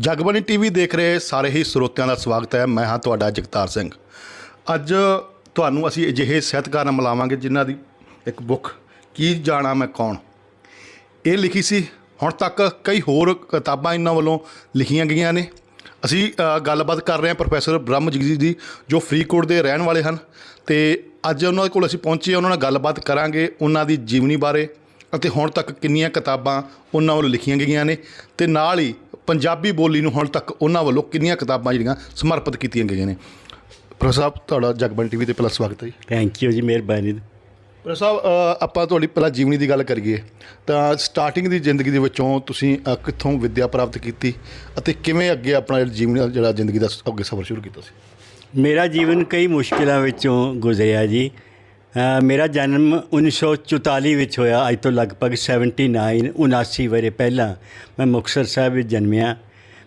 Jagbani TV ਦੇਖ ਰਹੇ ਸਾਰੇ ਹੀ ਸਰੋਤਿਆਂ ਦਾ ਸਵਾਗਤ ਹੈ। ਮੈਂ ਹਾਂ ਤੁਹਾਡਾ ਜਗਤਾਰ ਸਿੰਘ। ਅੱਜ ਤੁਹਾਨੂੰ ਅਸੀਂ ਅਜਿਹੇ ਸਾਹਿਤਕਾਰ ਨਾਲ ਮਿਲਾਵਾਂਗੇ ਜਿਨ੍ਹਾਂ ਦੀ ਇੱਕ ਬੁੱਕ ਕੀ ਜਾਣਾ ਮੈਂ ਕੌਣ ਇਹ ਲਿਖੀ ਸੀ। ਹੁਣ ਤੱਕ ਕਈ ਹੋਰ ਕਿਤਾਬਾਂ ਇਹਨਾਂ ਵੱਲੋਂ ਲਿਖੀਆਂ ਗਈਆਂ ਨੇ। ਅਸੀਂ ਗੱਲਬਾਤ ਕਰ ਰਹੇ ਹਾਂ ਪ੍ਰੋਫੈਸਰ ਬ੍ਰਹਮਜੀਤ ਜੀ ਦੀ, ਜੋ ਫਰੀਦਕੋਟ ਦੇ ਰਹਿਣ ਵਾਲੇ ਹਨ, ਅਤੇ ਅੱਜ ਉਹਨਾਂ ਕੋਲ ਅਸੀਂ ਪਹੁੰਚੇ। ਉਹਨਾਂ ਨਾਲ ਗੱਲਬਾਤ ਕਰਾਂਗੇ ਉਹਨਾਂ ਦੀ ਜੀਵਨੀ ਬਾਰੇ ਅਤੇ ਹੁਣ ਤੱਕ ਕਿੰਨੀਆਂ ਕਿਤਾਬਾਂ ਉਹਨਾਂ ਵੱਲੋਂ ਲਿਖੀਆਂ ਗਈਆਂ ਨੇ, ਅਤੇ ਨਾਲ ਹੀ ਪੰਜਾਬੀ ਬੋਲੀ ਨੂੰ ਹੁਣ ਤੱਕ ਉਹਨਾਂ ਵੱਲੋਂ ਕਿੰਨੀਆਂ ਕਿਤਾਬਾਂ ਜਿਹੜੀਆਂ ਸਮਰਪਿਤ ਕੀਤੀਆਂ ਗਈਆਂ ਨੇ। ਪ੍ਰੋਫੈਸਰ ਸਾਹਿਬ, ਤੁਹਾਡਾ ਜਗਬਾਣੀ ਟੀਵੀ 'ਤੇ ਪਹਿਲਾਂ ਸਵਾਗਤ ਹੈ ਜੀ। ਥੈਂਕ ਯੂ ਜੀ, ਮਿਹਰਬਾਨੀ। ਪ੍ਰੋਫੈਸਰ ਸਾਹਿਬ, ਆਪਾਂ ਤੁਹਾਡੀ ਪਹਿਲਾਂ ਜੀਵਨੀ ਦੀ ਗੱਲ ਕਰੀਏ ਤਾਂ ਸਟਾਰਟਿੰਗ ਦੀ ਜ਼ਿੰਦਗੀ ਦੇ ਵਿੱਚੋਂ ਤੁਸੀਂ ਕਿੱਥੋਂ ਵਿੱਦਿਆ ਪ੍ਰਾਪਤ ਕੀਤੀ ਅਤੇ ਕਿਵੇਂ ਅੱਗੇ ਆਪਣਾ ਜਿਹੜਾ ਜ਼ਿੰਦਗੀ ਦਾ ਅੱਗੇ ਸਫ਼ਰ ਸ਼ੁਰੂ ਕੀਤਾ ਸੀ? ਮੇਰਾ ਜੀਵਨ ਕਈ ਮੁਸ਼ਕਿਲਾਂ ਵਿੱਚੋਂ ਗੁਜ਼ਰਿਆ ਜੀ। ਮੇਰਾ ਜਨਮ 1944 ਵਿੱਚ ਹੋਇਆ। ਅੱਜ ਤੋਂ ਲਗਭਗ 79 ਵਰ੍ਹੇ ਪਹਿਲਾਂ ਮੈਂ ਮੁਕਤਸਰ ਸਾਹਿਬ ਵਿੱਚ ਜਨਮਿਆ।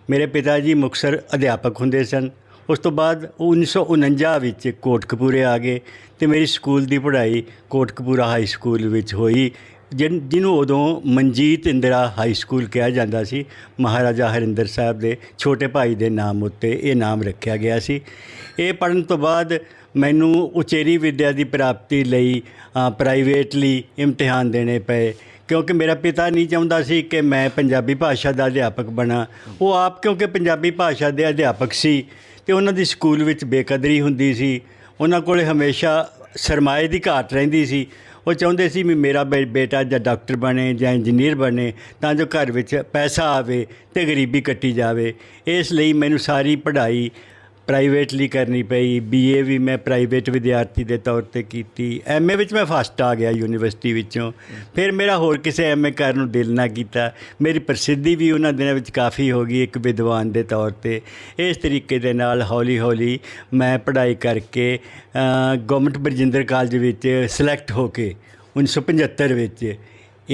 ਮੇਰੇ ਪਿਤਾ ਜੀ ਮੁਕਤਸਰ ਅਧਿਆਪਕ ਹੁੰਦੇ ਸਨ। ਉਸ ਤੋਂ ਬਾਅਦ 1949 ਵਿੱਚ ਕੋਟਕਪੂਰੇ ਆ ਗਏ ਅਤੇ ਮੇਰੀ ਸਕੂਲ ਦੀ ਪੜ੍ਹਾਈ ਕੋਟਕਪੂਰਾ ਹਾਈ ਸਕੂਲ ਵਿੱਚ ਹੋਈ, ਜਿਹਨੂੰ ਉਦੋਂ ਮਨਜੀਤ ਇੰਦਰਾ ਹਾਈ ਸਕੂਲ ਕਿਹਾ ਜਾਂਦਾ ਸੀ। ਮਹਾਰਾਜਾ ਹਰਿੰਦਰ ਸਾਹਿਬ ਦੇ ਛੋਟੇ ਭਾਈ ਦੇ ਨਾਮ ਉੱਤੇ ਇਹ ਨਾਮ ਰੱਖਿਆ ਗਿਆ ਸੀ। ਇਹ ਪੜ੍ਹਨ ਤੋਂ ਬਾਅਦ ਮੈਨੂੰ ਉਚੇਰੀ ਵਿੱਦਿਆ ਦੀ ਪ੍ਰਾਪਤੀ ਲਈ ਪ੍ਰਾਈਵੇਟਲੀ ਇਮਤਿਹਾਨ ਦੇਣੇ ਪਏ, ਕਿਉਂਕਿ ਮੇਰਾ ਪਿਤਾ ਨਹੀਂ ਚਾਹੁੰਦਾ ਸੀ ਕਿ ਮੈਂ ਪੰਜਾਬੀ ਭਾਸ਼ਾ ਦਾ ਅਧਿਆਪਕ ਬਣਾ। ਉਹ ਆਪ ਕਿਉਂਕਿ ਪੰਜਾਬੀ ਭਾਸ਼ਾ ਦੇ ਅਧਿਆਪਕ ਸੀ ਅਤੇ ਉਹਨਾਂ ਦੀ ਸਕੂਲ ਵਿੱਚ ਬੇਕਦਰੀ ਹੁੰਦੀ ਸੀ। ਉਹਨਾਂ ਕੋਲ ਹਮੇਸ਼ਾ ਸਰਮਾਏ ਦੀ ਘਾਟ ਰਹਿੰਦੀ ਸੀ। ਉਹ ਚਾਹੁੰਦੇ ਸੀ ਵੀ ਮੇਰਾ ਬੇਟਾ ਜਾਂ ਡਾਕਟਰ ਬਣੇ ਜਾਂ ਇੰਜੀਨੀਅਰ ਬਣੇ, ਤਾਂ ਜੋ ਘਰ ਵਿੱਚ ਪੈਸਾ ਆਵੇ ਅਤੇ ਗਰੀਬੀ ਕੱਟੀ ਜਾਵੇ। ਇਸ ਲਈ ਮੈਨੂੰ ਸਾਰੀ ਪੜ੍ਹਾਈ ਪ੍ਰਾਈਵੇਟਲੀ ਕਰਨੀ ਪਈ। BA ਵੀ ਮੈਂ ਪ੍ਰਾਈਵੇਟ ਵਿਦਿਆਰਥੀ ਦੇ ਤੌਰ 'ਤੇ ਕੀਤੀ। MA ਵਿੱਚ ਮੈਂ ਫਸਟ ਆ ਗਿਆ ਯੂਨੀਵਰਸਿਟੀ ਵਿੱਚੋਂ। ਫਿਰ ਮੇਰਾ ਹੋਰ ਕਿਸੇ MA ਕਰਨ ਨੂੰ ਦਿਲ ਨਾ ਕੀਤਾ। ਮੇਰੀ ਪ੍ਰਸਿੱਧੀ ਵੀ ਉਹਨਾਂ ਦਿਨਾਂ ਵਿੱਚ ਕਾਫੀ ਹੋ ਗਈ ਇੱਕ ਵਿਦਵਾਨ ਦੇ ਤੌਰ 'ਤੇ। ਇਸ ਤਰੀਕੇ ਦੇ ਨਾਲ ਹੌਲੀ ਹੌਲੀ ਮੈਂ ਪੜ੍ਹਾਈ ਕਰਕੇ ਗੌਰਮੈਂਟ ਬਰਜਿੰਦਰ ਕਾਲਜ ਵਿੱਚ ਸਿਲੈਕਟ ਹੋ ਕੇ 1975 ਵਿੱਚ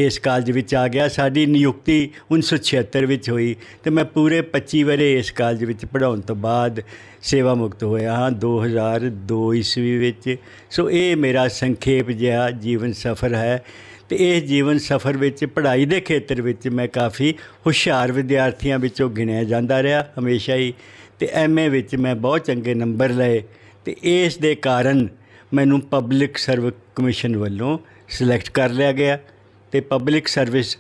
ਇਸ ਕਾਲਜ ਵਿੱਚ ਆ ਗਿਆ। ਸਾਡੀ ਨਿਯੁਕਤੀ 1976 ਵਿੱਚ ਹੋਈ ਅਤੇ ਮੈਂ ਪੂਰੇ 25 ਵਰ੍ਹੇ ਇਸ ਕਾਲਜ ਵਿੱਚ ਪੜ੍ਹਾਉਣ ਤੋਂ ਬਾਅਦ ਸੇਵਾ ਮੁਕਤ ਹੋਇਆ ਹਾਂ 2002 ਈਸਵੀ ਵਿੱਚ। ਸੋ ਇਹ ਮੇਰਾ ਸੰਖੇਪ ਜਿਹਾ ਜੀਵਨ ਸਫ਼ਰ ਹੈ ਅਤੇ ਇਸ ਜੀਵਨ ਸਫ਼ਰ ਵਿੱਚ ਪੜ੍ਹਾਈ ਦੇ ਖੇਤਰ ਵਿੱਚ ਮੈਂ ਕਾਫੀ ਹੁਸ਼ਿਆਰ ਵਿਦਿਆਰਥੀਆਂ ਵਿੱਚੋਂ ਗਿਣਿਆ ਜਾਂਦਾ ਰਿਹਾ ਹਮੇਸ਼ਾ ਹੀ, ਅਤੇ MA ਵਿੱਚ ਮੈਂ ਬਹੁਤ ਚੰਗੇ ਨੰਬਰ ਲਏ ਅਤੇ ਇਸ ਦੇ ਕਾਰਨ ਮੈਨੂੰ ਪਬਲਿਕ ਸਰਵਿਸ ਕਮਿਸ਼ਨ ਵੱਲੋਂ ਸਿਲੈਕਟ ਕਰ ਲਿਆ ਗਿਆ ਅਤੇ ਪਬਲਿਕ ਸਰਵਿਸ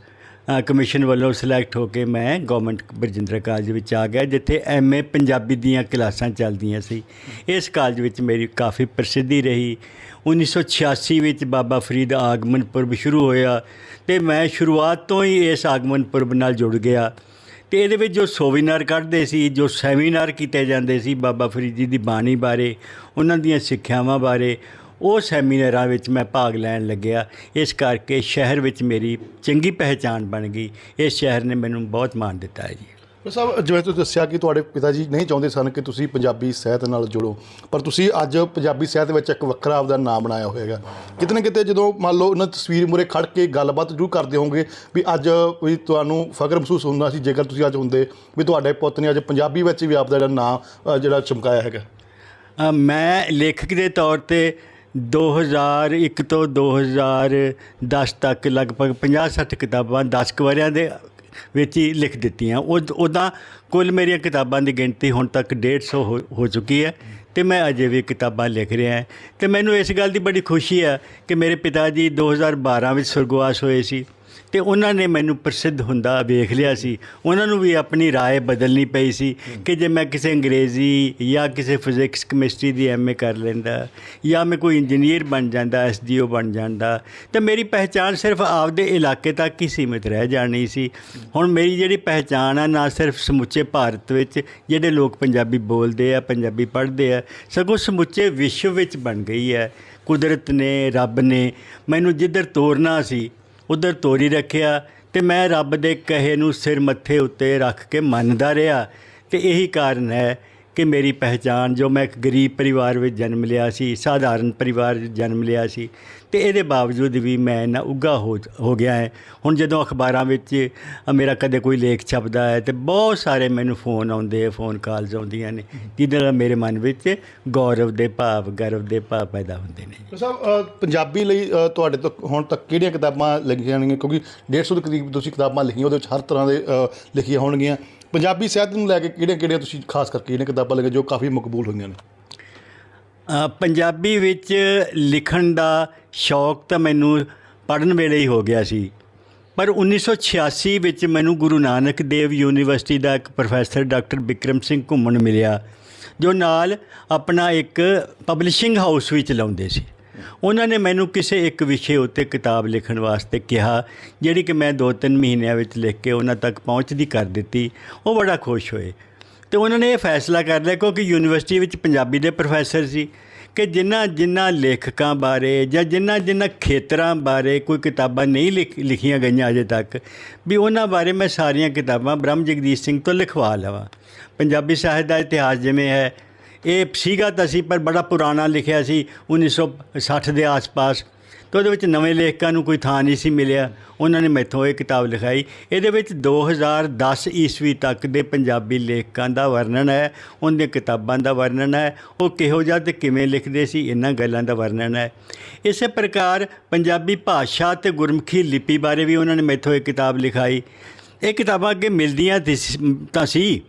ਕਮਿਸ਼ਨ ਵੱਲੋਂ ਸਿਲੈਕਟ ਹੋ ਕੇ ਮੈਂ ਗੌਰਮੈਂਟ ਬਰਜਿੰਦਰਾ ਕਾਲਜ ਵਿੱਚ ਆ ਗਿਆ, ਜਿੱਥੇ MA ਪੰਜਾਬੀ ਦੀਆਂ ਕਲਾਸਾਂ ਚੱਲਦੀਆਂ ਸੀ। ਇਸ ਕਾਲਜ ਵਿੱਚ ਮੇਰੀ ਕਾਫੀ ਪ੍ਰਸਿੱਧੀ ਰਹੀ। 1986 ਵਿੱਚ ਬਾਬਾ ਫਰੀਦ ਆਗਮਨ ਪੁਰਬ ਸ਼ੁਰੂ ਹੋਇਆ ਅਤੇ ਮੈਂ ਸ਼ੁਰੂਆਤ ਤੋਂ ਹੀ ਇਸ ਆਗਮਨ ਪੁਰਬ ਨਾਲ ਜੁੜ ਗਿਆ ਅਤੇ ਇਹਦੇ ਵਿੱਚ ਜੋ ਸੋਵੀਨਾਰ ਕੱਢਦੇ ਸੀ, ਜੋ ਸੈਮੀਨਾਰ ਕੀਤੇ ਜਾਂਦੇ ਸੀ ਬਾਬਾ ਫਰੀਦ ਜੀ ਦੀ ਬਾਣੀ ਬਾਰੇ, ਉਹਨਾਂ ਦੀਆਂ ਸਿੱਖਿਆਵਾਂ ਬਾਰੇ, ਉਹ ਸੈਮੀਨਾਰਾਂ ਵਿੱਚ ਮੈਂ ਭਾਗ ਲੈਣ ਲੱਗਿਆ। ਇਸ ਕਰਕੇ ਸ਼ਹਿਰ ਵਿੱਚ ਮੇਰੀ ਚੰਗੀ ਪਹਿਚਾਣ ਬਣ ਗਈ। ਇਸ ਸ਼ਹਿਰ ਨੇ ਮੈਨੂੰ ਬਹੁਤ ਮਾਣ ਦਿੱਤਾ ਹੈ ਜੀ। ਸਾਹਿਬ, ਜਿਵੇਂ ਤੁਸੀਂ ਦੱਸਿਆ ਕਿ ਤੁਹਾਡੇ ਪਿਤਾ ਜੀ ਨਹੀਂ ਚਾਹੁੰਦੇ ਸਨ ਕਿ ਤੁਸੀਂ ਪੰਜਾਬੀ ਸਾਹਿਤ ਨਾਲ ਜੁੜੋ, ਪਰ ਤੁਸੀਂ ਅੱਜ ਪੰਜਾਬੀ ਸਾਹਿਤ ਵਿੱਚ ਇੱਕ ਵੱਖਰਾ ਆਪਦਾ ਨਾਮ ਬਣਾਇਆ ਹੋਏਗਾ। ਕਿਤੇ ਨਾ ਕਿਤੇ ਜਦੋਂ ਮੰਨ ਲਓ ਉਹਨਾਂ ਤਸਵੀਰ ਮੂਹਰੇ ਖੜ੍ਹ ਕੇ ਗੱਲਬਾਤ ਜ਼ਰੂਰ ਕਰਦੇ ਹੋਵੋਗੇ ਵੀ ਅੱਜ ਵੀ ਤੁਹਾਨੂੰ ਫਖਰ ਮਹਿਸੂਸ ਹੁੰਦਾ ਸੀ ਜੇਕਰ ਤੁਸੀਂ ਅੱਜ ਹੁੰਦੇ ਵੀ ਤੁਹਾਡੇ ਪੁੱਤ ਨੇ ਅੱਜ ਪੰਜਾਬੀ ਵਿੱਚ ਵੀ ਆਪਦਾ ਜਿਹੜਾ ਨਾਂ ਜਿਹੜਾ ਚਮਕਾਇਆ ਹੈਗਾ। ਮੈਂ ਲੇਖਕ ਦੇ ਤੌਰ 'ਤੇ 2001 ਤੋਂ 2010 ਤੱਕ ਲਗਭਗ 50-60 ਕਿਤਾਬਾਂ 10 ਕੁ ਵਰ੍ਹਿਆਂ ਦੇ ਵਿੱਚ ਹੀ ਲਿਖ ਦਿੱਤੀਆਂ। ਉੱਦਾਂ ਕੁੱਲ ਮੇਰੀਆਂ ਕਿਤਾਬਾਂ ਦੀ ਗਿਣਤੀ ਹੁਣ ਤੱਕ 150 ਹੋ ਚੁੱਕੀ ਹੈ ਅਤੇ ਮੈਂ ਅਜੇ ਵੀ ਕਿਤਾਬਾਂ ਲਿਖ ਰਿਹਾ ਹਾਂ। ਅਤੇ ਮੈਨੂੰ ਇਸ ਗੱਲ ਦੀ ਬੜੀ ਖੁਸ਼ੀ ਹੈ ਕਿ ਮੇਰੇ ਪਿਤਾ ਜੀ 2012 ਵਿੱਚ ਸੁਰਗਵਾਸ ਹੋਏ ਸੀ ਅਤੇ ਉਹਨਾਂ ਨੇ ਮੈਨੂੰ ਪ੍ਰਸਿੱਧ ਹੁੰਦਾ ਵੇਖ ਲਿਆ ਸੀ। ਉਹਨਾਂ ਨੂੰ ਵੀ ਆਪਣੀ ਰਾਏ ਬਦਲਣੀ ਪਈ ਸੀ ਕਿ ਜੇ ਮੈਂ ਕਿਸੇ ਅੰਗਰੇਜ਼ੀ ਜਾਂ ਕਿਸੇ ਫਿਜ਼ਿਕਸ ਕੈਮਿਸਟਰੀ ਦੀ MA ਕਰ ਲੈਂਦਾ ਜਾਂ ਮੈਂ ਕੋਈ ਇੰਜੀਨੀਅਰ ਬਣ ਜਾਂਦਾ, SDO ਬਣ ਜਾਂਦਾ, ਤਾਂ ਮੇਰੀ ਪਹਿਚਾਣ ਸਿਰਫ ਆਪਦੇ ਇਲਾਕੇ ਤੱਕ ਹੀ ਸੀਮਿਤ ਰਹਿ ਜਾਣੀ ਸੀ। ਹੁਣ ਮੇਰੀ ਜਿਹੜੀ ਪਹਿਚਾਣ ਆ ਨਾ ਸਿਰਫ ਸਮੁੱਚੇ ਭਾਰਤ ਵਿੱਚ ਜਿਹੜੇ ਲੋਕ ਪੰਜਾਬੀ ਬੋਲਦੇ ਆ, ਪੰਜਾਬੀ ਪੜ੍ਹਦੇ ਆ, ਸਗੋਂ ਸਮੁੱਚੇ ਵਿਸ਼ਵ ਵਿੱਚ ਬਣ ਗਈ ਹੈ। ਕੁਦਰਤ ਨੇ, ਰੱਬ ਨੇ ਮੈਨੂੰ ਜਿੱਧਰ ਤੋਰਨਾ ਸੀ ਉੱਧਰ ਤੋਰੀ ਰੱਖਿਆ ਅਤੇ ਮੈਂ ਰੱਬ ਦੇ ਕਹੇ ਨੂੰ ਸਿਰ ਮੱਥੇ ਉੱਤੇ ਰੱਖ ਕੇ ਮੰਨਦਾ ਰਿਹਾ। ਅਤੇ ਇਹੀ ਕਾਰਨ ਹੈ ਕਿ ਮੇਰੀ ਪਹਿਚਾਣ, ਜੋ ਮੈਂ ਇੱਕ ਗਰੀਬ ਪਰਿਵਾਰ ਵਿੱਚ ਜਨਮ ਲਿਆ ਸੀ, ਸਾਧਾਰਨ ਪਰਿਵਾਰ ਵਿੱਚ ਜਨਮ ਲਿਆ ਸੀ, ਅਤੇ ਇਹਦੇ ਬਾਵਜੂਦ ਵੀ ਮੈਂ ਇੰਨਾ ਉੱਘਾ ਹੋ ਗਿਆ ਹੈ। ਹੁਣ ਜਦੋਂ ਅਖਬਾਰਾਂ ਵਿੱਚ ਮੇਰਾ ਕਦੇ ਕੋਈ ਲੇਖ ਛਪਦਾ ਹੈ ਅਤੇ ਬਹੁਤ ਸਾਰੇ ਮੈਨੂੰ ਫੋਨ ਆਉਂਦੇ, ਫੋਨ ਕਾਲਸ ਆਉਂਦੀਆਂ ਨੇ, ਜਿਹਦੇ ਨਾਲ ਮੇਰੇ ਮਨ ਵਿੱਚ ਗਰਵ ਦੇ ਭਾਵ ਪੈਦਾ ਹੁੰਦੇ ਨੇ। ਸਾਹਿਬ, ਪੰਜਾਬੀ ਲਈ ਤੁਹਾਡੇ ਤੋਂ ਹੁਣ ਤੱਕ ਕਿਹੜੀਆਂ ਕਿਤਾਬਾਂ ਲਿਖੀਆਂ ਜਾਣਗੀਆਂ? ਕਿਉਂਕਿ 150 ਦੇ ਕਰੀਬ ਤੁਸੀਂ ਕਿਤਾਬਾਂ ਲਿਖੀਆਂ, ਉਹਦੇ ਵਿੱਚ ਹਰ ਤਰ੍ਹਾਂ ਦੇ ਲਿਖੀਆਂ ਹੋਣਗੀਆਂ, ਪੰਜਾਬੀ ਸਾਹਿਤ ਨੂੰ ਲੈ ਕੇ ਕਿਹੜੀਆਂ ਤੁਸੀਂ ਖਾਸ ਕਰਕੇ ਇਹਨੇ ਕਿਤਾਬਾਂ ਲਿਖੀਆਂ ਜੋ ਕਾਫੀ ਮਕਬੂਲ ਹੋਈਆਂ ਨੇ? ਪੰਜਾਬੀ ਵਿੱਚ ਲਿਖਣ ਦਾ ਸ਼ੌਕ ਤਾਂ ਮੈਨੂੰ ਪੜ੍ਹਨ ਵੇਲੇ ਹੀ ਹੋ ਗਿਆ ਸੀ, ਪਰ 1986 ਵਿੱਚ ਮੈਨੂੰ ਗੁਰੂ ਨਾਨਕ ਦੇਵ ਯੂਨੀਵਰਸਿਟੀ ਦਾ ਇੱਕ ਪ੍ਰੋਫੈਸਰ ਡਾਕਟਰ ਬਿਕਰਮ ਸਿੰਘ ਘੁੰਮਣ ਮਿਲਿਆ, ਜੋ ਨਾਲ ਆਪਣਾ ਇੱਕ ਪਬਲਿਸ਼ਿੰਗ ਹਾਊਸ ਵੀ ਚਲਾਉਂਦੇ ਸੀ। ਉਹਨਾਂ ਨੇ ਮੈਨੂੰ ਕਿਸੇ ਇੱਕ ਵਿਸ਼ੇ ਉੱਤੇ ਕਿਤਾਬ ਲਿਖਣ ਵਾਸਤੇ ਕਿਹਾ, ਜਿਹੜੀ ਕਿ ਮੈਂ 2-3 ਮਹੀਨਿਆਂ ਵਿੱਚ ਲਿਖ ਕੇ ਉਹਨਾਂ ਤੱਕ ਪਹੁੰਚਦੀ ਕਰ ਦਿੱਤੀ। ਉਹ ਬੜਾ ਖੁਸ਼ ਹੋਏ ਅਤੇ ਉਹਨਾਂ ਨੇ ਇਹ ਫੈਸਲਾ ਕਰ ਲਿਆ, ਕਿਉਂਕਿ ਯੂਨੀਵਰਸਿਟੀ ਵਿੱਚ ਪੰਜਾਬੀ ਦੇ ਪ੍ਰੋਫੈਸਰ ਸੀ, ਕਿ ਜਿਨ੍ਹਾਂ ਲੇਖਕਾਂ ਬਾਰੇ ਜਾਂ ਜਿਨ੍ਹਾਂ ਖੇਤਰਾਂ ਬਾਰੇ ਕੋਈ ਕਿਤਾਬਾਂ ਨਹੀਂ ਲਿਖੀਆਂ ਗਈਆਂ ਅਜੇ ਤੱਕ, ਵੀ ਉਹਨਾਂ ਬਾਰੇ ਮੈਂ ਸਾਰੀਆਂ ਕਿਤਾਬਾਂ ਬ੍ਰਹਮ ਜਗਦੀਸ਼ ਸਿੰਘ ਤੋਂ ਲਿਖਵਾ ਲਵਾਂ। ਪੰਜਾਬੀ ਸਾਹਿਤ ਦਾ ਇਤਿਹਾਸ ਜਿਵੇਂ ਹੈ, ਇਹ ਸੀਗਾ ਤਾਂ ਸੀ, ਪਰ ਬੜਾ ਪੁਰਾਣਾ ਲਿਖਿਆ ਸੀ 1960 ਦੇ ਆਸ-ਪਾਸ, ਅਤੇ ਉਹਦੇ ਵਿੱਚ ਨਵੇਂ ਲੇਖਕਾਂ ਨੂੰ ਕੋਈ ਥਾਂ ਨਹੀਂ ਸੀ ਮਿਲਿਆ। ਉਹਨਾਂ ਨੇ ਮੈਥੋਂ ਇਹ ਕਿਤਾਬ ਲਿਖਾਈ। ਇਹਦੇ ਵਿੱਚ 2010 ਈਸਵੀ ਤੱਕ ਦੇ ਪੰਜਾਬੀ ਲੇਖਕਾਂ ਦਾ ਵਰਣਨ ਹੈ, ਉਹਨਾਂ ਦੀਆਂ ਕਿਤਾਬਾਂ ਦਾ ਵਰਣਨ ਹੈ, ਉਹ ਕਿਹੋ ਜਿਹਾ ਅਤੇ ਕਿਵੇਂ ਲਿਖਦੇ ਸੀ, ਇਹਨਾਂ ਗੱਲਾਂ ਦਾ ਵਰਣਨ ਹੈ। ਇਸੇ ਪ੍ਰਕਾਰ ਪੰਜਾਬੀ ਭਾਸ਼ਾ ਅਤੇ ਗੁਰਮੁਖੀ ਲਿਪੀ ਬਾਰੇ ਵੀ ਉਹਨਾਂ ਨੇ ਮੈਥੋਂ ਇਹ ਕਿਤਾਬ ਲਿਖਾਈ। ਇਹ ਕਿਤਾਬਾਂ ਅੱਗੇ ਮਿਲਦੀਆਂ ਤਾਂ ਸੀ,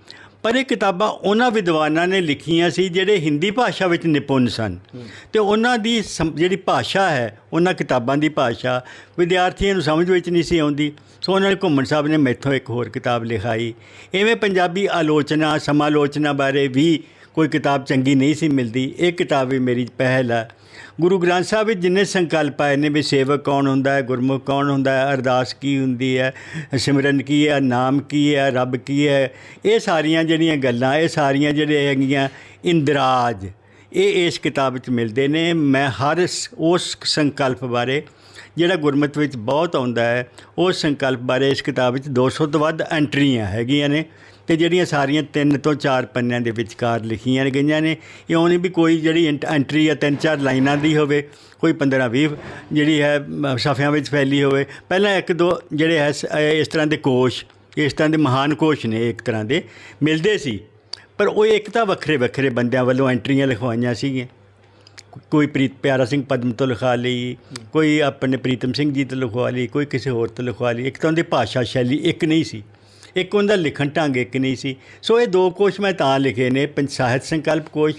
ਪਰ ਇਹ ਕਿਤਾਬਾਂ ਉਹਨਾਂ ਵਿਦਵਾਨਾਂ ਨੇ ਲਿਖੀਆਂ ਸੀ ਜਿਹੜੇ ਹਿੰਦੀ ਭਾਸ਼ਾ ਵਿੱਚ ਨਿਪੁੰਨ ਸਨ, ਅਤੇ ਉਹਨਾਂ ਦੀ ਜਿਹੜੀ ਭਾਸ਼ਾ ਹੈ, ਉਹਨਾਂ ਕਿਤਾਬਾਂ ਦੀ ਭਾਸ਼ਾ ਵਿਦਿਆਰਥੀਆਂ ਨੂੰ ਸਮਝ ਵਿੱਚ ਨਹੀਂ ਸੀ ਆਉਂਦੀ। ਸੋ ਉਹਨਾਂ ਨੇ ਘੁੰਮਣ ਸਾਹਿਬ ਨੇ ਮੈਥੋਂ ਇੱਕ ਹੋਰ ਕਿਤਾਬ ਲਿਖਾਈ। ਇਵੇਂ ਪੰਜਾਬੀ ਆਲੋਚਨਾ ਸਮਾਲੋਚਨਾ ਬਾਰੇ ਵੀ ਕੋਈ ਕਿਤਾਬ ਚੰਗੀ ਨਹੀਂ ਸੀ ਮਿਲਦੀ। ਇਹ ਕਿਤਾਬ ਵੀ ਮੇਰੀ ਪਹਿਲ ਹੈ। ਗੁਰੂ ਗ੍ਰੰਥ ਸਾਹਿਬ ਵਿੱਚ ਜਿੰਨੇ ਸੰਕਲਪ ਆਏ ਨੇ ਵੀ ਸੇਵਕ ਕੌਣ ਹੁੰਦਾ ਹੈ, ਗੁਰਮੁਖ ਕੌਣ ਹੁੰਦਾ ਹੈ, ਅਰਦਾਸ ਕੀ ਹੁੰਦੀ ਹੈ, ਸਿਮਰਨ ਕੀ ਹੈ, ਨਾਮ ਕੀ ਹੈ, ਰੱਬ ਕੀ ਹੈ, ਇਹ ਸਾਰੀਆਂ ਜਿਹੜੀਆਂ ਗੱਲਾਂ, ਇਹ ਸਾਰੀਆਂ ਜਿਹੜੇ ਹੈਗੀਆਂ ਇੰਦਰਾਜ, ਇਹ ਇਸ ਕਿਤਾਬ ਵਿੱਚ ਮਿਲਦੇ ਨੇ। ਮੈਂ ਹਰ ਉਸ ਸੰਕਲਪ ਬਾਰੇ ਜਿਹੜਾ ਗੁਰਮਤਿ ਵਿੱਚ ਬਹੁਤ ਆਉਂਦਾ ਹੈ, ਉਸ ਸੰਕਲਪ ਬਾਰੇ ਇਸ ਕਿਤਾਬ ਵਿੱਚ 200 ਤੋਂ ਵੱਧ ਐਂਟਰੀਆਂ ਹੈਗੀਆਂ ਨੇ, ਅਤੇ ਜਿਹੜੀਆਂ ਸਾਰੀਆਂ 3 ਤੋਂ 4 ਪੰਨਿਆਂ ਦੇ ਵਿਚਕਾਰ ਲਿਖੀਆਂ ਗਈਆਂ ਨੇ। ਇਉਂ ਨਹੀਂ ਵੀ ਕੋਈ ਜਿਹੜੀ ਐਂਟਰੀ ਆ 3-4 ਲਾਈਨਾਂ ਦੀ ਹੋਵੇ, ਕੋਈ 15-20 ਜਿਹੜੀ ਹੈ ਸਫ਼ਿਆਂ ਵਿੱਚ ਫੈਲੀ ਹੋਵੇ। ਪਹਿਲਾਂ 1-2 ਜਿਹੜੇ ਹੈ ਇਸ ਤਰ੍ਹਾਂ ਦੇ ਕੋਸ਼, ਇਸ ਤਰ੍ਹਾਂ ਦੇ ਮਹਾਨ ਕੋਸ਼ ਨੇ ਇੱਕ ਤਰ੍ਹਾਂ ਦੇ ਮਿਲਦੇ ਸੀ, ਪਰ ਉਹ ਇੱਕ ਤਾਂ ਵੱਖਰੇ ਬੰਦਿਆਂ ਵੱਲੋਂ ਐਂਟਰੀਆਂ ਲਿਖਵਾਈਆਂ ਸੀਗੀਆਂ। ਕੋਈ ਪਿਆਰਾ ਸਿੰਘ ਪਦਮ ਤੋਂ ਲਿਖਾ ਲਈ, ਕੋਈ ਆਪਣੇ ਪ੍ਰੀਤਮ ਸਿੰਘ ਜੀ ਤੋਂ ਲਿਖਵਾ ਲਈ, ਕੋਈ ਕਿਸੇ ਹੋਰ ਤੋਂ ਲਿਖਵਾ ਲਈ। ਇੱਕ ਤਾਂ ਉਹਦੀ ਭਾਸ਼ਾ ਸ਼ੈਲੀ ਇੱਕ ਨਹੀਂ ਸੀ, ਇੱਕ ਉਹਦਾ ਲਿਖਣ ਢੰਗ ਇੱਕ ਨਹੀਂ ਸੀ। ਸੋ ਇਹ 2 ਕੋਸ਼ ਮੈਂ ਤਾਂ ਲਿਖੇ ਨੇ, ਸਾਹਿਤ ਸੰਕਲਪ ਕੋਸ਼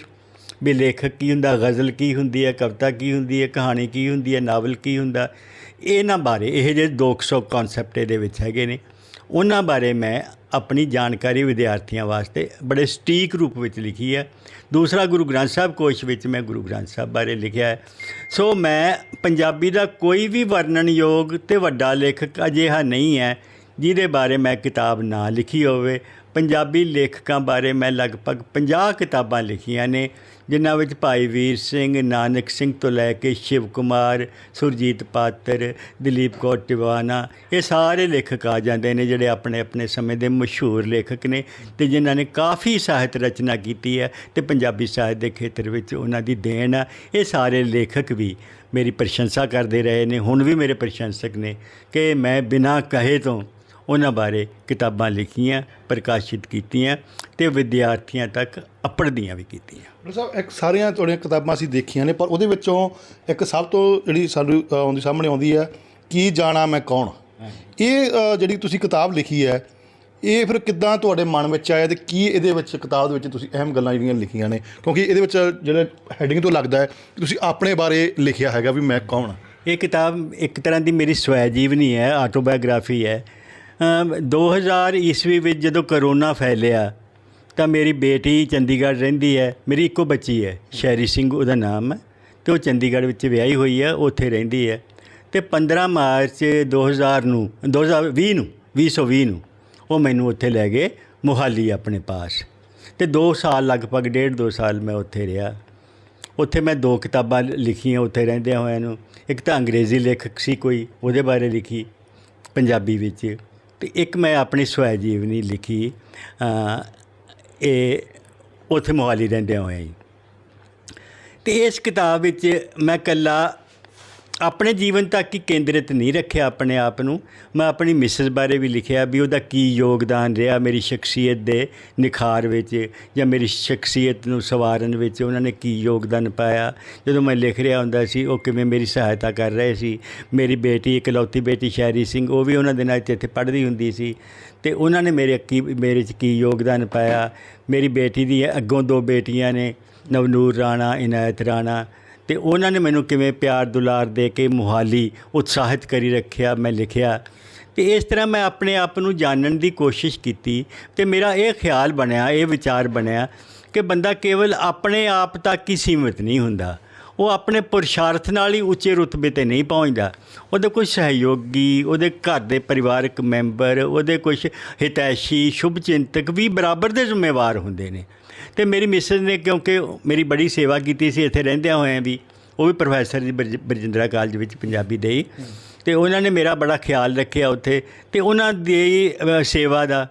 ਵੀ ਲੇਖਕ ਕੀ ਹੁੰਦਾ, ਗਜ਼ਲ ਕੀ ਹੁੰਦੀ ਹੈ, ਕਵਿਤਾ ਕੀ ਹੁੰਦੀ ਹੈ, ਕਹਾਣੀ ਕੀ ਹੁੰਦੀ ਹੈ, ਨਾਵਲ ਕੀ ਹੁੰਦਾ, ਇਹਨਾਂ ਬਾਰੇ ਇਹ ਜਿਹੜੇ 200 ਕਨਸੈਪਟ ਇਹਦੇ ਵਿੱਚ ਹੈਗੇ ਨੇ, ਉਹਨਾਂ ਬਾਰੇ ਮੈਂ ਆਪਣੀ ਜਾਣਕਾਰੀ ਵਿਦਿਆਰਥੀਆਂ ਵਾਸਤੇ ਬੜੇ ਸਟੀਕ ਰੂਪ ਵਿੱਚ ਲਿਖੀ ਹੈ। ਦੂਸਰਾ ਗੁਰੂ ਗ੍ਰੰਥ ਸਾਹਿਬ ਕੋਸ਼ ਵਿੱਚ ਮੈਂ ਗੁਰੂ ਗ੍ਰੰਥ ਸਾਹਿਬ ਬਾਰੇ ਲਿਖਿਆ ਹੈ। ਸੋ ਮੈਂ ਪੰਜਾਬੀ ਦਾ ਕੋਈ ਵੀ ਵਰਣਨਯੋਗ ਅਤੇ ਵੱਡਾ ਲੇਖਕ ਅਜਿਹਾ ਨਹੀਂ ਹੈ ਜਿਹਦੇ ਬਾਰੇ ਮੈਂ ਕਿਤਾਬ ਨਾ ਲਿਖੀ ਹੋਵੇ। ਪੰਜਾਬੀ ਲੇਖਕਾਂ ਬਾਰੇ ਮੈਂ ਲਗਭਗ 50 ਕਿਤਾਬਾਂ ਲਿਖੀਆਂ ਨੇ, ਜਿਨ੍ਹਾਂ ਵਿੱਚ ਭਾਈ ਵੀਰ ਸਿੰਘ, ਨਾਨਕ ਸਿੰਘ ਤੋਂ ਲੈ ਕੇ ਸ਼ਿਵ ਕੁਮਾਰ, ਸੁਰਜੀਤ ਪਾਤਰ, ਦਲੀਪ ਕੌਰ ਟਿਵਾਣਾ, ਇਹ ਸਾਰੇ ਲੇਖਕ ਆ ਜਾਂਦੇ ਨੇ ਜਿਹੜੇ ਆਪਣੇ ਆਪਣੇ ਸਮੇਂ ਦੇ ਮਸ਼ਹੂਰ ਲੇਖਕ ਨੇ, ਅਤੇ ਜਿਨ੍ਹਾਂ ਨੇ ਕਾਫੀ ਸਾਹਿਤ ਰਚਨਾ ਕੀਤੀ ਹੈ, ਅਤੇ ਪੰਜਾਬੀ ਸਾਹਿਤ ਦੇ ਖੇਤਰ ਵਿੱਚ ਉਹਨਾਂ ਦੀ ਦੇਣ ਆ। ਇਹ ਸਾਰੇ ਲੇਖਕ ਵੀ ਮੇਰੀ ਪ੍ਰਸ਼ੰਸਾ ਕਰਦੇ ਰਹੇ ਨੇ, ਹੁਣ ਵੀ ਮੇਰੇ ਪ੍ਰਸ਼ੰਸਕ ਨੇ, ਕਿ ਮੈਂ ਬਿਨਾਂ ਕਹੇ ਤੋਂ ਉਹਨਾਂ ਬਾਰੇ ਕਿਤਾਬਾਂ ਲਿਖੀਆਂ, ਪ੍ਰਕਾਸ਼ਿਤ ਕੀਤੀਆਂ, ਅਤੇ ਵਿਦਿਆਰਥੀਆਂ ਤੱਕ ਅੱਪੜਦੀਆਂ ਵੀ ਕੀਤੀਆਂ। ਡਾਕਟਰ ਸਾਹਿਬ, ਇੱਕ ਸਾਰੀਆਂ ਤੁਹਾਡੀਆਂ ਕਿਤਾਬਾਂ ਅਸੀਂ ਦੇਖੀਆਂ ਨੇ, ਪਰ ਉਹਦੇ ਵਿੱਚੋਂ ਇੱਕ ਸਭ ਤੋਂ ਜਿਹੜੀ ਸਾਨੂੰ ਸਾਹਮਣੇ ਆਉਂਦੀ ਹੈ, ਕੀ ਜਾਣਾ ਮੈਂ ਕੌਣ। ਇਹ ਜਿਹੜੀ ਤੁਸੀਂ ਕਿਤਾਬ ਲਿਖੀ ਹੈ, ਇਹ ਫਿਰ ਕਿੱਦਾਂ ਤੁਹਾਡੇ ਮਨ ਵਿੱਚ ਆਇਆ, ਅਤੇ ਕੀ ਇਹਦੇ ਵਿੱਚ ਕਿਤਾਬ ਦੇ ਵਿੱਚ ਤੁਸੀਂ ਅਹਿਮ ਗੱਲਾਂ ਜਿਹੜੀਆਂ ਲਿਖੀਆਂ ਨੇ? ਕਿਉਂਕਿ ਇਹਦੇ ਵਿੱਚ ਜਿਹੜੇ ਹੈਡਿੰਗ ਤੋਂ ਲੱਗਦਾ ਹੈ ਕਿ ਤੁਸੀਂ ਆਪਣੇ ਬਾਰੇ ਲਿਖਿਆ ਹੈਗਾ ਵੀ ਮੈਂ ਕੌਣ। ਇਹ ਕਿਤਾਬ ਇੱਕ ਤਰ੍ਹਾਂ ਦੀ ਮੇਰੀ ਸਵੈ ਜੀਵਨੀ ਹੈ, ਆਟੋਬਾਇਓਗ੍ਰਾਫੀ ਹੈ। 2000 ਈਸਵੀ ਵਿੱਚ ਜਦੋਂ ਕਰੋਨਾ ਫੈਲਿਆ ਤਾਂ ਮੇਰੀ ਬੇਟੀ ਚੰਡੀਗੜ੍ਹ ਰਹਿੰਦੀ ਹੈ, ਮੇਰੀ ਇੱਕੋ ਬੱਚੀ ਹੈ, ਸ਼ੈਰੀ ਸਿੰਘ ਉਹਦਾ ਨਾਮ ਹੈ, ਅਤੇ ਉਹ ਚੰਡੀਗੜ੍ਹ ਵਿੱਚ ਵਿਆਹੀ ਹੋਈ ਹੈ, ਉੱਥੇ ਰਹਿੰਦੀ ਹੈ। ਅਤੇ 15 ਮਾਰਚ 2020 ਨੂੰ ਉਹ ਮੈਨੂੰ ਉੱਥੇ ਲੈ ਗਏ ਮੋਹਾਲੀ ਆਪਣੇ ਪਾਸ, ਅਤੇ 2 ਸਾਲ ਲਗਭਗ 1.5-2 ਸਾਲ ਮੈਂ ਉੱਥੇ ਰਿਹਾ। ਉੱਥੇ ਮੈਂ 2 ਕਿਤਾਬਾਂ ਲਿਖੀਆਂ ਉੱਥੇ ਰਹਿੰਦਿਆਂ ਹੋਇਆਂ ਨੂੰ। ਇੱਕ ਤਾਂ ਅੰਗਰੇਜ਼ੀ ਲੇਖਕ ਸੀ ਕੋਈ, ਉਹਦੇ ਬਾਰੇ ਲਿਖੀ ਪੰਜਾਬੀ ਵਿੱਚ, ਅਤੇ ਇੱਕ ਮੈਂ ਆਪਣੀ ਸਵੈ ਜੀਵਨੀ ਲਿਖੀ ਇਹ ਉੱਥੇ ਮੋਹਾਲੀ ਰਹਿੰਦਿਆਂ ਹੋਇਆਂ ਹੀ। ਅਤੇ ਇਸ ਕਿਤਾਬ ਵਿੱਚ ਮੈਂ ਇਕੱਲਾ ਆਪਣੇ ਜੀਵਨ ਤੱਕ ਹੀ ਕੇਂਦਰਿਤ ਨਹੀਂ ਰੱਖਿਆ ਆਪਣੇ ਆਪ ਨੂੰ, ਮੈਂ ਆਪਣੀ ਮਿਸਿਸ ਬਾਰੇ ਵੀ ਲਿਖਿਆ ਵੀ ਉਹਦਾ ਕੀ ਯੋਗਦਾਨ ਰਿਹਾ ਮੇਰੀ ਸ਼ਖਸੀਅਤ ਦੇ ਨਿਖਾਰ ਵਿੱਚ, ਜਾਂ ਮੇਰੀ ਸ਼ਖਸੀਅਤ ਨੂੰ ਸੰਵਾਰਨ ਵਿੱਚ ਉਹਨਾਂ ਨੇ ਕੀ ਯੋਗਦਾਨ ਪਾਇਆ। ਜਦੋਂ ਮੈਂ ਲਿਖ ਰਿਹਾ ਹੁੰਦਾ ਸੀ, ਉਹ ਕਿਵੇਂ ਮੇਰੀ ਸਹਾਇਤਾ ਕਰ ਰਹੇ ਸੀ। ਮੇਰੀ ਬੇਟੀ, ਇਕਲੌਤੀ ਬੇਟੀ ਸ਼ੈਰੀ ਸਿੰਘ, ਉਹ ਵੀ ਉਹਨਾਂ ਦੇ ਨਾਲ ਇੱਥੇ ਪੜ੍ਹਦੀ ਹੁੰਦੀ ਸੀ, ਤੇ ਉਹਨਾਂ ਨੇ ਮੇਰੇ 'ਚ ਕੀ ਯੋਗਦਾਨ ਪਾਇਆ। ਮੇਰੀ ਬੇਟੀ ਦੀ ਅੱਗੋਂ 2 ਬੇਟੀਆਂ ਨੇ, ਨਵਨੂਰ ਰਾਣਾ, ਇਨਾਇਤ ਰਾਣਾ, ਤੇ ਉਹਨਾਂ ਨੇ ਮੈਨੂੰ ਕਿਵੇਂ ਪਿਆਰ ਦੁਲਾਰ ਦੇ ਕੇ ਮੁਹਾਲੀ ਉਤਸ਼ਾਹਿਤ ਕਰੀ ਰੱਖਿਆ। ਮੈਂ ਲਿਖਿਆ ਤੇ ਇਸ ਤਰ੍ਹਾਂ ਮੈਂ ਆਪਣੇ ਆਪ ਨੂੰ ਜਾਣਨ ਦੀ ਕੋਸ਼ਿਸ਼ ਕੀਤੀ ਤੇ ਮੇਰਾ ਇਹ ਖਿਆਲ ਬਣਿਆ, ਇਹ ਵਿਚਾਰ ਬਣਿਆ ਕਿ ਬੰਦਾ ਕੇਵਲ ਆਪਣੇ ਆਪ ਤੱਕ ਹੀ ਸੀਮਿਤ ਨਹੀਂ ਹੁੰਦਾ, ਉਹ ਆਪਣੇ ਪੁਰਸ਼ਾਰਥ ਨਾਲ ਹੀ ਉੱਚੇ ਰੁਤਬੇ 'ਤੇ ਨਹੀਂ ਪਹੁੰਚਦਾ। ਉਹਦੇ ਕੋਈ ਸਹਿਯੋਗੀ, ਉਹਦੇ ਘਰ ਦੇ ਪਰਿਵਾਰਕ ਮੈਂਬਰ, ਉਹਦੇ ਕੁਛ ਹਿਤੈਸ਼ੀ ਸ਼ੁਭਚਿੰਤਕ ਵੀ ਬਰਾਬਰ ਦੇ ਜ਼ਿੰਮੇਵਾਰ ਹੁੰਦੇ ਨੇ। ਅਤੇ ਮੇਰੀ ਮਿਸਿਸ ਨੇ, ਕਿਉਂਕਿ ਮੇਰੀ ਬੜੀ ਸੇਵਾ ਕੀਤੀ ਸੀ ਇੱਥੇ ਰਹਿੰਦਿਆਂ ਹੋਇਆਂ ਵੀ, ਉਹ ਵੀ ਪ੍ਰੋਫੈਸਰ ਜੀ ਬਰਜਿੰਦਰਾ ਕਾਲਜ ਵਿੱਚ ਪੰਜਾਬੀ ਦੇ ਹੀ, ਅਤੇ ਉਹਨਾਂ ਨੇ ਮੇਰਾ ਬੜਾ ਖਿਆਲ ਰੱਖਿਆ ਉੱਥੇ। ਅਤੇ ਉਹਨਾਂ ਦੀ ਸੇਵਾ ਦਾ,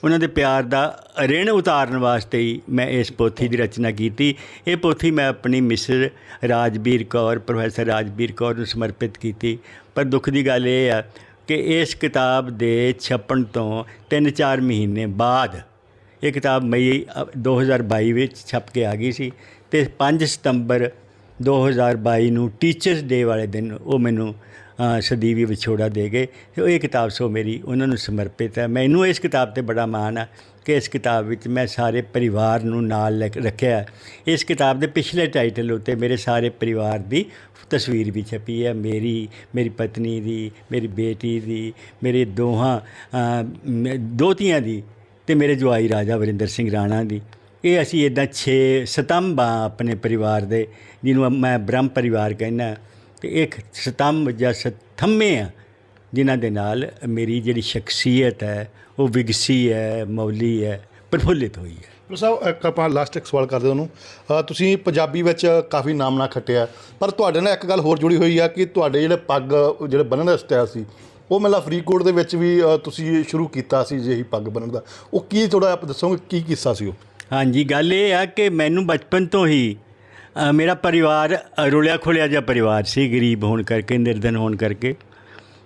ਉਹਨਾਂ ਦੇ ਪਿਆਰ ਦਾ ਰਿਣ ਉਤਾਰਨ ਵਾਸਤੇ ਹੀ ਮੈਂ ਇਸ ਪੋਥੀ ਦੀ ਰਚਨਾ ਕੀਤੀ। ਇਹ ਪੋਥੀ ਮੈਂ ਆਪਣੀ ਮਿਸਿਸ ਰਾਜਬੀਰ ਕੌਰ, ਪ੍ਰੋਫੈਸਰ ਰਾਜਬੀਰ ਕੌਰ ਨੂੰ ਸਮਰਪਿਤ ਕੀਤੀ। ਪਰ ਦੁੱਖ ਦੀ ਗੱਲ ਇਹ ਆ ਕਿ ਇਸ ਕਿਤਾਬ ਦੇ ਛਪਣ ਤੋਂ 3-4 ਮਹੀਨੇ ਬਾਅਦ ਇਹ ਕਿਤਾਬ ਮਈ 2022 ਵਿੱਚ ਛਪ ਕੇ ਆ ਗਈ ਸੀ, ਅਤੇ 5 ਸਤੰਬਰ 2022 ਨੂੰ ਟੀਚਰਸ ਡੇ ਵਾਲੇ ਦਿਨ ਉਹ ਮੈਨੂੰ ਸਦੀਵੀ ਵਿਛੋੜਾ ਦੇ ਗਏ। ਇਹ ਕਿਤਾਬ ਸੋ ਮੇਰੀ ਉਹਨਾਂ ਨੂੰ ਸਮਰਪਿਤ ਹੈ। ਮੈਨੂੰ ਇਸ ਕਿਤਾਬ 'ਤੇ ਬੜਾ ਮਾਣ ਆ ਕਿ ਇਸ ਕਿਤਾਬ ਵਿੱਚ ਮੈਂ ਸਾਰੇ ਪਰਿਵਾਰ ਨੂੰ ਨਾਲ ਰੱਖਿਆ। ਇਸ ਕਿਤਾਬ ਦੇ ਪਿਛਲੇ ਟਾਈਟਲ ਉੱਤੇ ਮੇਰੇ ਸਾਰੇ ਪਰਿਵਾਰ ਦੀ ਤਸਵੀਰ ਵੀ ਛਪੀ ਹੈ, ਮੇਰੀ ਪਤਨੀ ਦੀ, ਮੇਰੀ ਬੇਟੀ ਦੀ, ਮੇਰੇ ਦੋਹਤੀਆਂ ਦੀ, ਅਤੇ ਮੇਰੇ ਜਵਾਈ ਰਾਜਾ ਵਰਿੰਦਰ ਸਿੰਘ ਰਾਣਾ ਦੀ। ਇਹ ਅਸੀਂ ਇੱਦਾਂ 6 ਸਤੰਭ ਹਾਂ ਆਪਣੇ ਪਰਿਵਾਰ ਦੇ, ਜਿਹਨੂੰ ਮੈਂ ਬ੍ਰਹਮ ਪਰਿਵਾਰ ਕਹਿੰਦਾ। ਅਤੇ ਇੱਕ ਸਤੰਭ ਜਾਂ ਸਥੰਮੇ ਆ ਜਿਨ੍ਹਾਂ ਦੇ ਨਾਲ ਮੇਰੀ ਜਿਹੜੀ ਸ਼ਖਸੀਅਤ ਹੈ ਉਹ ਵਿਗਸੀ ਹੈ, ਮੌਲੀ ਹੈ, ਪ੍ਰਫੁੱਲਿਤ ਹੋਈ ਹੈ। ਡਾਕਟਰ ਸਾਹਿਬ, ਇੱਕ ਆਪਾਂ ਲਾਸਟ ਇੱਕ ਸਵਾਲ ਕਰਦੇ ਉਹਨੂੰ, ਤੁਸੀਂ ਪੰਜਾਬੀ ਵਿੱਚ ਕਾਫੀ ਨਾਮਣਾ ਖੱਟਿਆ, ਪਰ ਤੁਹਾਡੇ ਨਾਲ ਇੱਕ ਗੱਲ ਹੋਰ ਜੁੜੀ ਹੋਈ ਆ ਕਿ ਤੁਹਾਡੇ ਜਿਹੜੇ ਪੱਗ ਜਿਹੜੇ ਬੰਨ੍ਹਣ ਦਾ ਸਟਾਈਲ ਸੀ, ਉਹ ਮਤਲਬ ਫਰੀਦਕੋਟ ਦੇ ਵਿੱਚ ਵੀ ਤੁਸੀਂ ਸ਼ੁਰੂ ਕੀਤਾ ਸੀ ਜਿਹੀ ਪੱਗ ਬੰਨ੍ਹਣ ਦਾ, ਉਹ ਕੀ ਥੋੜ੍ਹਾ ਆਪ ਦੱਸੋਗੇ ਕੀ ਕਿੱਸਾ ਸੀ ਉਹ? ਹਾਂਜੀ, ਗੱਲ ਇਹ ਆ ਕਿ ਮੈਨੂੰ ਬਚਪਨ ਤੋਂ ਹੀ ਮੇਰਾ ਪਰਿਵਾਰ ਰੁਲਿਆ ਖੁਲਿਆ ਜਿਹਾ ਪਰਿਵਾਰ ਸੀ, ਗਰੀਬ ਹੋਣ ਕਰਕੇ, ਨਿਰਧਨ ਹੋਣ ਕਰਕੇ।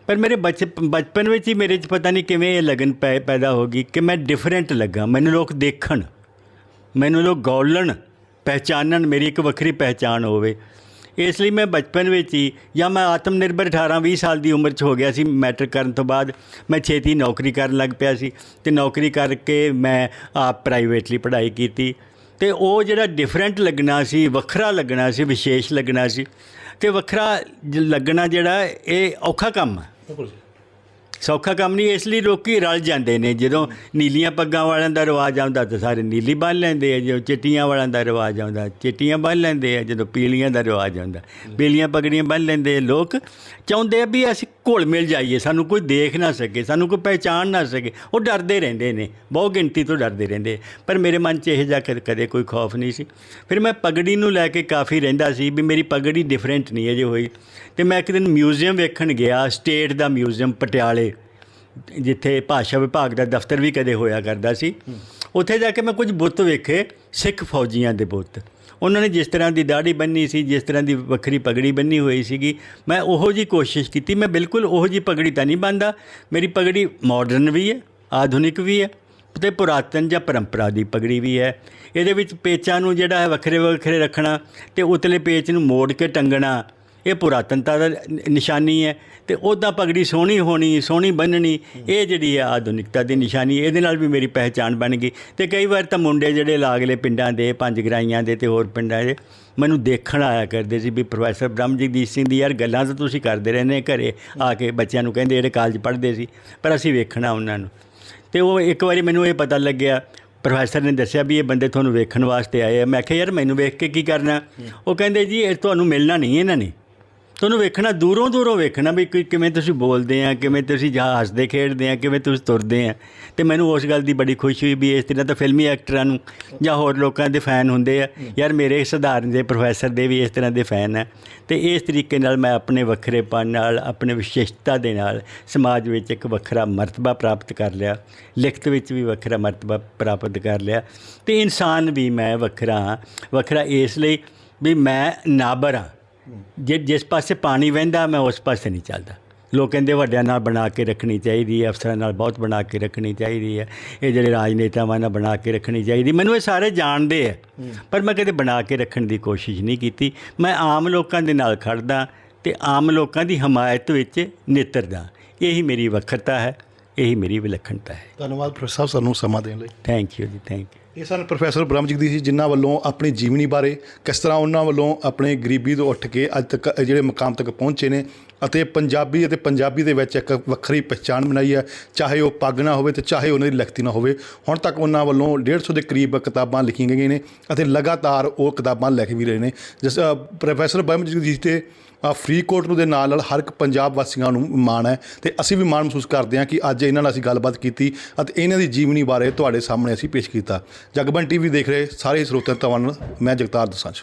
ਪਰ ਮੇਰੇ ਬਚਪਨ ਵਿੱਚ ਹੀ ਮੇਰੇ 'ਚ ਪਤਾ ਨਹੀਂ ਕਿਵੇਂ ਇਹ ਲਗਨ ਪੈਦਾ ਹੋ ਗਈ ਕਿ ਮੈਂ ਡਿਫਰੈਂਟ ਲੱਗਾ, ਮੈਨੂੰ ਲੋਕ ਦੇਖਣ, ਮੈਨੂੰ ਲੋਕ ਗੌਲਣ, ਪਹਿਚਾਨਣ, ਮੇਰੀ ਇੱਕ ਵੱਖਰੀ ਪਹਿਚਾਣ ਹੋਵੇ। ਇਸ ਲਈ ਮੈਂ ਬਚਪਨ ਵਿੱਚ ਹੀ, ਜਾਂ ਮੈਂ ਆਤਮ ਨਿਰਭਰ 18-20 ਸਾਲ ਦੀ ਉਮਰ 'ਚ ਹੋ ਗਿਆ ਸੀ। ਮੈਟ੍ਰਿਕ ਕਰਨ ਤੋਂ ਬਾਅਦ ਮੈਂ ਛੇਤੀ ਨੌਕਰੀ ਕਰਨ ਲੱਗ ਪਿਆ ਸੀ, ਅਤੇ ਨੌਕਰੀ ਕਰਕੇ ਮੈਂ ਆਪ ਪ੍ਰਾਈਵੇਟਲੀ ਪੜ੍ਹਾਈ ਕੀਤੀ। ਅਤੇ ਉਹ ਜਿਹੜਾ ਡਿਫਰੈਂਟ ਲੱਗਣਾ ਸੀ, ਵੱਖਰਾ ਲੱਗਣਾ ਸੀ, ਵਿਸ਼ੇਸ਼ ਲੱਗਣਾ ਸੀ, ਅਤੇ ਵੱਖਰਾ ਲੱਗਣਾ ਜਿਹੜਾ ਇਹ ਔਖਾ ਕੰਮ ਹੈ, ਸੌਖਾ ਕੰਮ ਨਹੀਂ। ਇਸ ਲਈ ਲੋਕ ਰਲ ਜਾਂਦੇ ਨੇ। ਜਦੋਂ ਨੀਲੀਆਂ ਪੱਗਾਂ ਵਾਲਿਆਂ ਦਾ ਰਿਵਾਜ ਆਉਂਦਾ ਤਾਂ ਸਾਰੇ ਨੀਲੀ ਬੰਨ੍ਹ ਲੈਂਦੇ ਆ, ਜਦੋਂ ਚਿੱਟੀਆਂ ਵਾਲਿਆਂ ਦਾ ਰਿਵਾਜ ਆਉਂਦਾ ਚਿੱਟੀਆਂ ਬੰਨ੍ਹ ਲੈਂਦੇ ਆ, ਜਦੋਂ ਪੀਲੀਆਂ ਦਾ ਰਿਵਾਜ ਆਉਂਦਾ ਪੀਲੀਆਂ ਪਗੜੀਆਂ ਬੰਨ੍ਹ ਲੈਂਦੇ ਆ। ਲੋਕ ਚਾਹੁੰਦੇ ਆ ਵੀ ਅਸੀਂ ਘੁਲ ਮਿਲ ਜਾਈਏ, ਸਾਨੂੰ ਕੋਈ ਦੇਖ ਨਾ ਸਕੇ, ਸਾਨੂੰ ਕੋਈ ਪਹਿਚਾਣ ਨਾ ਸਕੇ। ਉਹ ਡਰਦੇ ਰਹਿੰਦੇ ਨੇ, ਬਹੁਤ ਗਿਣਤੀ ਤੋਂ ਡਰਦੇ ਰਹਿੰਦੇ। ਪਰ ਮੇਰੇ ਮਨ 'ਚ ਇਹ ਜਿਹਾ ਕਦੇ ਕੋਈ ਖੌਫ ਨਹੀਂ ਸੀ। ਫਿਰ ਮੈਂ ਪਗੜੀ ਨੂੰ ਲੈ ਕੇ ਕਾਫੀ ਰਹਿੰਦਾ ਸੀ ਵੀ ਮੇਰੀ ਪਗੜੀ ਡਿਫਰੈਂਟ ਨਹੀਂ ਅਜੇ ਹੋਈ। ਅਤੇ ਮੈਂ ਇੱਕ ਦਿਨ ਮਿਊਜ਼ੀਅਮ ਵੇਖਣ ਗਿਆ, ਸਟੇਟ ਦਾ ਮਿਊਜ਼ੀਅਮ ਪਟਿਆਲੇ, ਜਿੱਥੇ ਭਾਸ਼ਾ ਵਿਭਾਗ ਦਾ ਦਫ਼ਤਰ ਵੀ ਕਦੇ ਹੋਇਆ ਕਰਦਾ ਸੀ। ਉੱਥੇ ਜਾ ਕੇ ਮੈਂ ਕੁਝ ਬੁੱਤ ਵੇਖੇ, ਸਿੱਖ ਫੌਜੀਆਂ ਦੇ ਬੁੱਤ। ਉਹਨਾਂ ਨੇ ਜਿਸ ਤਰ੍ਹਾਂ ਦੀ ਦਾੜੀ ਬੰਨ੍ਹੀ ਸੀ, ਜਿਸ ਤਰ੍ਹਾਂ ਦੀ ਵੱਖਰੀ ਪਗੜੀ ਬੰਨ੍ਹੀ ਹੋਈ ਸੀਗੀ, ਮੈਂ ਉਹੋ ਜਿਹੀ ਕੋਸ਼ਿਸ਼ ਕੀਤੀ। ਮੈਂ ਬਿਲਕੁਲ ਉਹੋ ਜਿਹੀ ਪਗੜੀ ਤਾਂ ਨਹੀਂ ਬੰਨ੍ਹਦਾ। ਮੇਰੀ ਪਗੜੀ ਮਾਡਰਨ ਵੀ ਹੈ, ਆਧੁਨਿਕ ਵੀ ਹੈ, ਅਤੇ ਪੁਰਾਤਨ ਜਾਂ ਪਰੰਪਰਾ ਦੀ ਪਗੜੀ ਵੀ ਹੈ। ਇਹਦੇ ਵਿੱਚ ਪੇਚਾਂ ਨੂੰ ਜਿਹੜਾ ਹੈ ਵੱਖਰੇ ਵੱਖਰੇ ਰੱਖਣਾ ਅਤੇ ਉਤਲੇ ਪੇਚ ਨੂੰ ਮੋੜ ਕੇ ਟੰਗਣਾ, ਇਹ ਪੁਰਾਤਨਤਾ ਦਾ ਨਿਸ਼ਾਨੀ ਹੈ। ਅਤੇ ਉੱਦਾਂ ਪਗੜੀ ਸੋਹਣੀ ਹੋਣੀ, ਸੋਹਣੀ ਬੰਨ੍ਹਣੀ, ਇਹ ਜਿਹੜੀ ਹੈ ਆਧੁਨਿਕਤਾ ਦੀ ਨਿਸ਼ਾਨੀ। ਇਹਦੇ ਨਾਲ ਵੀ ਮੇਰੀ ਪਹਿਚਾਣ ਬਣ ਗਈ। ਅਤੇ ਕਈ ਵਾਰ ਤਾਂ ਮੁੰਡੇ ਜਿਹੜੇ ਲਾਗਲੇ ਪਿੰਡਾਂ ਦੇ, ਪੰਜ ਗਰਾਈਆਂ ਦੇ ਅਤੇ ਹੋਰ ਪਿੰਡਾਂ ਦੇ, ਮੈਨੂੰ ਦੇਖਣ ਆਇਆ ਕਰਦੇ ਸੀ ਵੀ ਪ੍ਰੋਫੈਸਰ ਬ੍ਰਹਮਜਗਦੀਸ਼ ਸਿੰਘ ਦੀ ਯਾਰ ਗੱਲਾਂ ਤਾਂ ਤੁਸੀਂ ਕਰਦੇ ਰਹਿੰਦੇ, ਘਰੇ ਆ ਕੇ ਬੱਚਿਆਂ ਨੂੰ ਕਹਿੰਦੇ, ਜਿਹੜੇ ਕਾਲਜ ਪੜ੍ਹਦੇ ਸੀ, ਪਰ ਅਸੀਂ ਵੇਖਣਾ ਉਹਨਾਂ ਨੂੰ। ਅਤੇ ਉਹ ਇੱਕ ਵਾਰੀ ਮੈਨੂੰ ਇਹ ਪਤਾ ਲੱਗਿਆ, ਪ੍ਰੋਫੈਸਰ ਨੇ ਦੱਸਿਆ ਵੀ ਇਹ ਬੰਦੇ ਤੁਹਾਨੂੰ ਵੇਖਣ ਵਾਸਤੇ ਆਏ ਆ। ਮੈਂ ਕਿਹਾ ਯਾਰ ਮੈਨੂੰ ਵੇਖ ਕੇ ਕੀ ਕਰਨਾ? ਉਹ ਕਹਿੰਦੇ ਜੀ ਇਹ ਤੁਹਾਨੂੰ ਮਿਲਣਾ ਨਹੀਂ ਇਹਨਾਂ ਨੇ, ਤੁਹਾਨੂੰ ਵੇਖਣਾ, ਦੂਰੋਂ ਦੂਰੋਂ ਵੇਖਣਾ ਵੀ ਕਿਵੇਂ ਤੁਸੀਂ ਬੋਲਦੇ ਆ, ਕਿਵੇਂ ਤੁਸੀਂ ਹੱਸਦੇ ਖੇਡਦੇ ਆ, ਕਿਵੇਂ ਤੁਸੀਂ ਤੁਰਦੇ ਆ। ਅਤੇ ਮੈਨੂੰ ਉਸ ਗੱਲ ਦੀ ਬੜੀ ਖੁਸ਼ੀ ਹੋਈ ਵੀ ਇਸ ਤਰ੍ਹਾਂ ਤਾਂ ਫਿਲਮੀ ਐਕਟਰਾਂ ਨੂੰ ਜਾਂ ਹੋਰ ਲੋਕਾਂ ਦੇ ਫੈਨ ਹੁੰਦੇ ਆ, ਯਾਰ ਮੇਰੇ ਸਧਾਰਨ ਦੇ ਪ੍ਰੋਫੈਸਰ ਦੇ ਵੀ ਇਸ ਤਰ੍ਹਾਂ ਦੇ ਫੈਨ ਆ। ਅਤੇ ਇਸ ਤਰੀਕੇ ਨਾਲ ਮੈਂ ਆਪਣੇ ਵੱਖਰੇਪਣ ਨਾਲ, ਆਪਣੇ ਵਿਸ਼ੇਸ਼ਤਾ ਦੇ ਨਾਲ ਸਮਾਜ ਵਿੱਚ ਇੱਕ ਵੱਖਰਾ ਮਰਤਬਾ ਪ੍ਰਾਪਤ ਕਰ ਲਿਆ, ਲਿਖਤ ਵਿੱਚ ਵੀ ਵੱਖਰਾ ਮਰਤਬਾ ਪ੍ਰਾਪਤ ਕਰ ਲਿਆ। ਅਤੇ ਇਨਸਾਨ ਵੀ ਮੈਂ ਵੱਖਰਾ ਇਸ ਲਈ ਵੀ ਮੈਂ ਨਾਬਰ ਹਾਂ। ਜਿਸ ਪਾਸੇ ਪਾਣੀ ਵਹਿੰਦਾ ਮੈਂ ਉਸ ਪਾਸੇ ਨਹੀਂ ਚੱਲਦਾ। ਲੋਕ ਕਹਿੰਦੇ ਵੱਡਿਆਂ ਨਾਲ ਬਣਾ ਕੇ ਰੱਖਣੀ ਚਾਹੀਦੀ ਹੈ, ਅਫਸਰਾਂ ਨਾਲ ਬਹੁਤ ਬਣਾ ਕੇ ਰੱਖਣੀ ਚਾਹੀਦੀ ਹੈ, ਇਹ ਜਿਹੜੇ ਰਾਜਨੇਤਾਵਾਂ ਨਾਲ ਬਣਾ ਕੇ ਰੱਖਣੀ ਚਾਹੀਦੀ। ਮੈਨੂੰ ਇਹ ਸਾਰੇ ਜਾਣਦੇ ਹੈ, ਪਰ ਮੈਂ ਕਦੇ ਬਣਾ ਕੇ ਰੱਖਣ ਦੀ ਕੋਸ਼ਿਸ਼ ਨਹੀਂ ਕੀਤੀ। ਮੈਂ ਆਮ ਲੋਕਾਂ ਦੇ ਨਾਲ ਖੜਦਾ ਅਤੇ ਆਮ ਲੋਕਾਂ ਦੀ ਹਮਾਇਤ ਵਿੱਚ ਨਿੱਤਰਦਾ। ਇਹੀ ਮੇਰੀ ਵੱਖਰਤਾ ਹੈ, ਇਹੀ ਮੇਰੀ ਵਿਲੱਖਣਤਾ ਹੈ। ਧੰਨਵਾਦ ਪ੍ਰੋਫੈਸਰ ਸਾਹਿਬ ਸਾਨੂੰ ਸਮਾਂ ਦੇਣ ਲਈ। ਥੈਂਕ ਯੂ ਜੀ, ਥੈਂਕ ਯੂ। ਇਹ ਸਨ ਪ੍ਰੋਫੈਸਰ ਬ੍ਰਹਮ ਜਗਦੀਸ਼ ਜੀ, ਜਿਨ੍ਹਾਂ ਵੱਲੋਂ ਆਪਣੀ ਜੀਵਨੀ ਬਾਰੇ ਕਿਸ ਤਰ੍ਹਾਂ ਉਹਨਾਂ ਵੱਲੋਂ ਆਪਣੇ ਗਰੀਬੀ ਤੋਂ ਉੱਠ ਕੇ ਅੱਜ ਤੱਕ ਜਿਹੜੇ ਮੁਕਾਮ ਤੱਕ ਪਹੁੰਚੇ ਨੇ ਅਤੇ ਪੰਜਾਬੀ ਦੇ ਵਿੱਚ ਇੱਕ ਵੱਖਰੀ ਪਛਾਣ ਬਣਾਈ ਹੈ, ਚਾਹੇ ਉਹ ਪੱਗ ਨਾ ਹੋਵੇ ਅਤੇ ਚਾਹੇ ਉਹਨਾਂ ਦੀ ਲਿਖਤੀ ਨਾ ਹੋਵੇ। ਹੁਣ ਤੱਕ ਉਹਨਾਂ ਵੱਲੋਂ 150 ਦੇ ਕਰੀਬ ਕਿਤਾਬਾਂ ਲਿਖੀਆਂ ਗਈਆਂ ਨੇ ਅਤੇ ਲਗਾਤਾਰ ਉਹ ਕਿਤਾਬਾਂ ਲਿਖ ਵੀ ਰਹੇ ਨੇ। ਜਿਸ ਪ੍ਰੋਫੈਸਰ ਬ੍ਰਹਮ ਜਗਦੀਸ਼ ਤੇ ਫਰੀਦਕੋਟ ਨੂੰ ਦੇ ਨਾਲ ਹਰ ਇੱਕ ਪੰਜਾਬ ਵਾਸੀਆਂ ਨੂੰ ਮਾਣ ਹੈ ਅਤੇ ਅਸੀਂ ਵੀ ਮਾਣ ਮਹਿਸੂਸ ਕਰਦੇ ਹਾਂ ਕਿ ਅੱਜ ਇਹਨਾਂ ਨਾਲ ਅਸੀਂ ਗੱਲਬਾਤ ਕੀਤੀ ਅਤੇ ਇਹਨਾਂ ਦੀ ਜੀਵਨੀ ਬਾਰੇ ਤੁਹਾਡੇ ਸਾਹਮਣੇ ਅਸੀਂ ਪੇਸ਼ ਕੀਤਾ। ਜਗਬਾਣੀ TV ਦੇਖ ਰਹੇ ਸਾਰੇ ਸਰੋਤਿਆਂ ਨੂੰ ਮੈਂ ਜਗਤਾਰ ਦਸਾਂਝ।